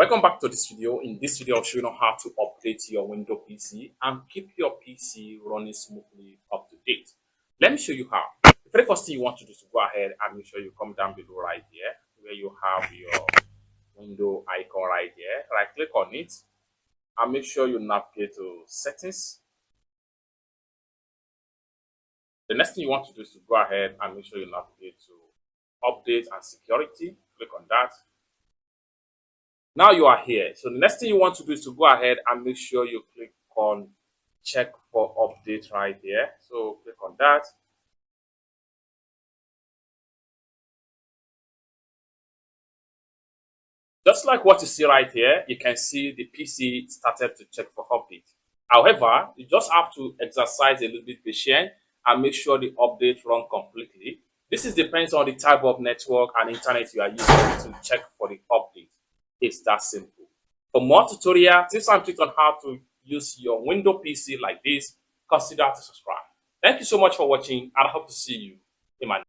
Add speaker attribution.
Speaker 1: Welcome back to this video. In this video, I'll show you how to update your Windows PC and keep your PC running smoothly up to date. Let me show you how. The very first thing you want to do is to go ahead and make sure you come down below right here where you have your window icon right here. Right click on it and make sure you navigate to settings. The next thing you want to do is to go ahead and make sure you navigate to update and security. Click on that. Now you are here. So the next thing you want to do is to go ahead and make sure you click on check for update right here. So click on that. Just like what you see right here, you can see the PC started to check for update. However, you just have to exercise a little bit patient and make sure the update run completely. This is depends on the type of network and internet you are using to check for the update. It's that simple. For more tutorial tips and tricks on how to use your Windows PC like this, consider to subscribe. Thank you so much for watching, and I hope to see you in my